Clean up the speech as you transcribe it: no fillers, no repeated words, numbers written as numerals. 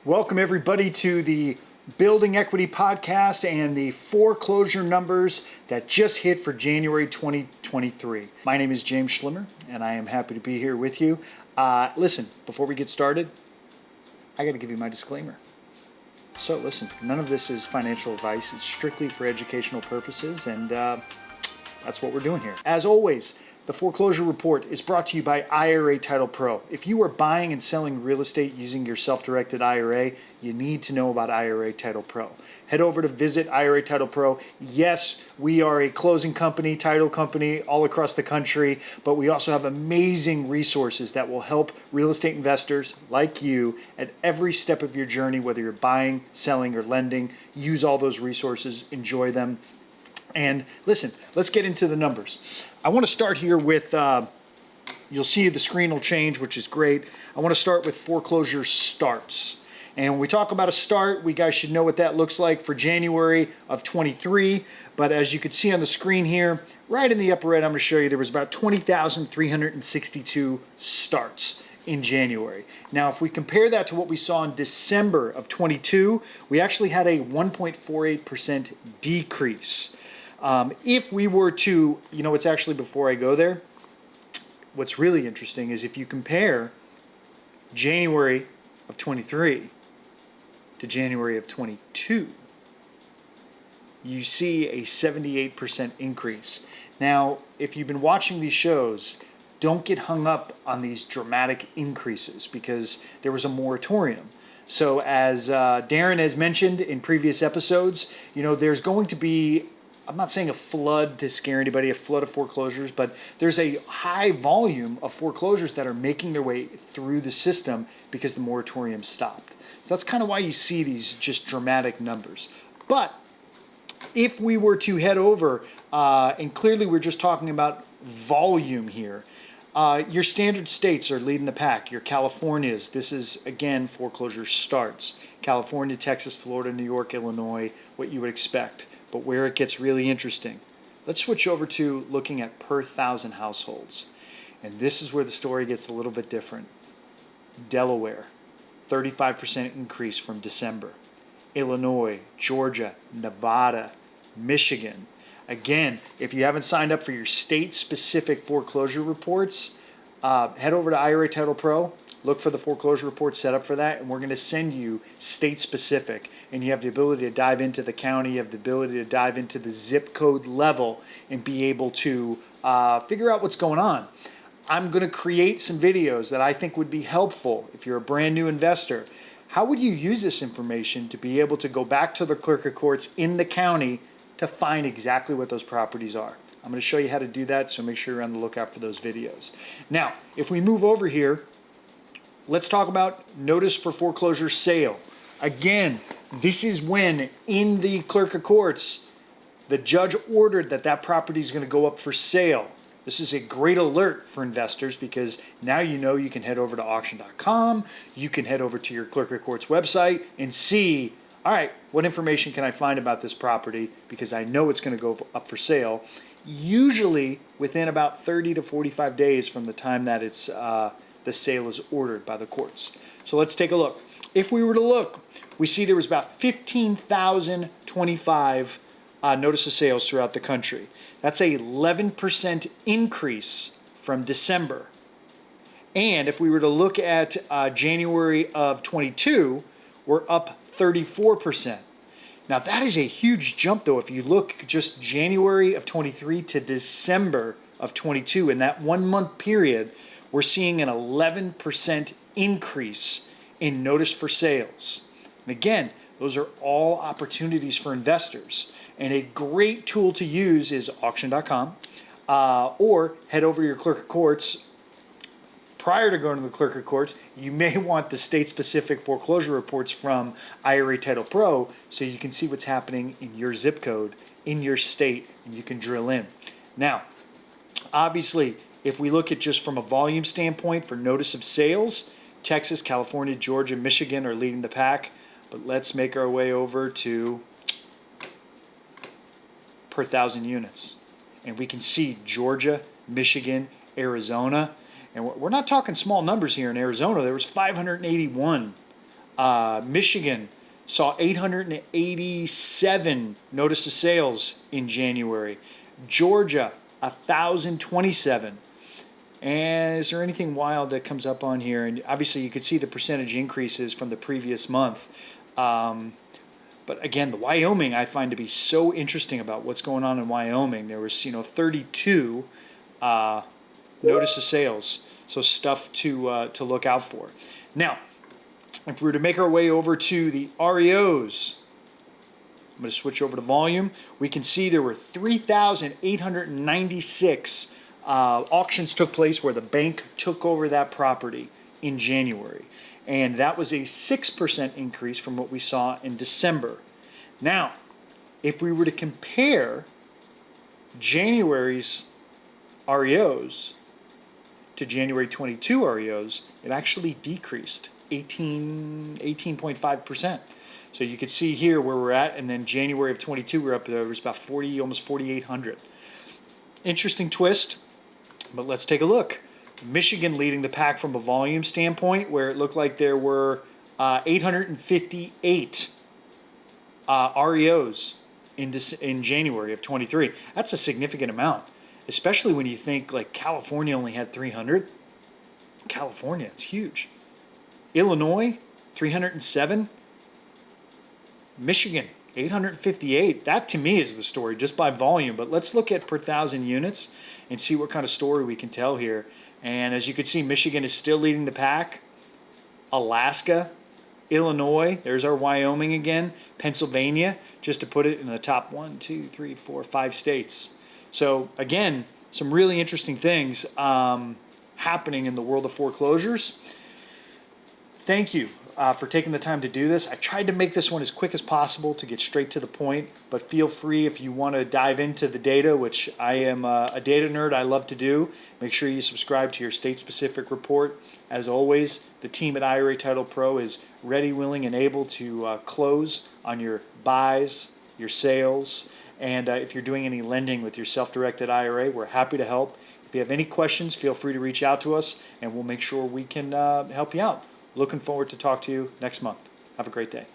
Welcome everybody to the Building Equity Podcast and the foreclosure numbers that just hit for January 2023. My name is James Schlimmer and I am happy to be here with you. Listen, before we get started, I got to give you my disclaimer. So listen, none of this is financial advice. It's strictly for educational purposes, and that's what we're doing here. As always, the Foreclosure Report is brought to you by IRA Title Pro. If you are buying and selling real estate using your self-directed IRA, you need to know about IRA Title Pro. Head over to visit IRA Title Pro. Yes, we are a closing company, title company all across the country, but we also have amazing resources that will help real estate investors like you at every step of your journey, whether you're buying, selling, or lending. Use all those resources, enjoy them. And listen, let's get into the numbers. I want to start here with, you'll see the screen will change, which is great. I want to start with foreclosure starts. And when we talk about a start, we guys should know what that looks like for January of 23. But as you can see on the screen here, right in the upper right, I'm going to show you there was about 20,362 starts in January. Now, if we compare that to what we saw in December of 22, we actually had a 1.48% decrease. If we were to, it's actually before I go there, what's really interesting is if you compare January of 23 to January of 22, you see a 78% increase. Now, if you've been watching these shows, don't get hung up on these dramatic increases because there was a moratorium. So as Darren has mentioned in previous episodes, there's going to be, I'm not saying a flood to scare anybody, a flood of foreclosures, but there's a high volume of foreclosures that are making their way through the system because the moratorium stopped. So that's kind of why you see these just dramatic numbers. But if we were to head over, and clearly we're just talking about volume here, your standard states are leading the pack. Your Californias, this is again foreclosure starts. California, Texas, Florida, New York, Illinois, what you would expect. But where it gets really interesting, let's switch over to looking at per 1,000 households. And this is where the story gets a little bit different. Delaware, 35% increase from December. Illinois, Georgia, Nevada, Michigan. Again, if you haven't signed up for your state-specific foreclosure reports, head over to IRA Title Pro. Look for the foreclosure report set up for that, and we're going to send you state-specific. And you have the ability to dive into the county, you have the ability to dive into the zip code level and be able to figure out what's going on. I'm going to create some videos that I think would be helpful if you're a brand new investor. How would you use this information to be able to go back to the clerk of courts in the county to find exactly what those properties are? I'm going to show you how to do that, so make sure you're on the lookout for those videos. Now, if we move over here, let's talk about notice for foreclosure sale. Again, this is when in the clerk of courts, the judge ordered that property is going to go up for sale. This is a great alert for investors because now you can head over to auction.com, you can head over to your clerk of courts website and see, all right, what information can I find about this property because I know it's going to go up for sale, usually within about 30 to 45 days from the time that it's the sale is ordered by the courts. So let's take a look. If we were to look, we see there was about 15,025 notice of sales throughout the country. That's a 11% increase from December. And if we were to look at January of 22, we're up 34%. Now that is a huge jump though. If you look just January of 23 to December of 22, in that 1 month period, we're seeing an 11% increase in notice for sales. And again, those are all opportunities for investors. And a great tool to use is auction.com or head over to your clerk of courts. Prior to going to the clerk of courts, you may want the state-specific foreclosure reports from IRA Title Pro so you can see what's happening in your zip code, in your state, and you can drill in. Now, obviously, if we look at just from a volume standpoint for notice of sales, Texas, California, Georgia, Michigan are leading the pack. But let's make our way over to per 1,000 units. And we can see Georgia, Michigan, Arizona. And we're not talking small numbers here in Arizona. There was 581 Michigan saw 887 notice of sales in January. Georgia, 1,027. And is there anything wild that comes up on here? And obviously you could see the percentage increases from the previous month. But again, the Wyoming I find to be so interesting about what's going on in Wyoming. There was, 32 notice of sales. So stuff to look out for. Now, if we were to make our way over to the REOs, I'm going to switch over to volume. We can see there were 3,896 auctions took place where the bank took over that property in January. And that was a 6% increase from what we saw in December. Now, if we were to compare January's REOs to January 22 REOs, it actually decreased 18.5%. So you could see here where we're at, and then January of 22 we're up there, it was about 40, almost 4,800. Interesting twist, but let's take a look. Michigan leading the pack from a volume standpoint, where it looked like there were 858 REOs in January of 23. That's a significant amount, especially when you think like California only had 300. California, it's huge. Illinois, 307. Michigan, 858. That to me is the story just by volume, but let's look at per 1,000 units and see what kind of story we can tell here. And as you can see, Michigan is still leading the pack. Alaska, Illinois, there's our Wyoming again, Pennsylvania, just to put it in the top 1, 2, 3, 4, 5 states. So again, some really interesting things happening in the world of foreclosures. Thank you for taking the time to do this. I tried to make this one as quick as possible to get straight to the point, but feel free if you want to dive into the data, which I am a data nerd, I love to do. Make sure you subscribe to your state-specific report. As always, the team at IRA Title Pro is ready, willing, and able to close on your buys, your sales, and if you're doing any lending with your self-directed IRA, we're happy to help. If you have any questions, feel free to reach out to us, and we'll make sure we can help you out. Looking forward to talk to you next month. Have a great day.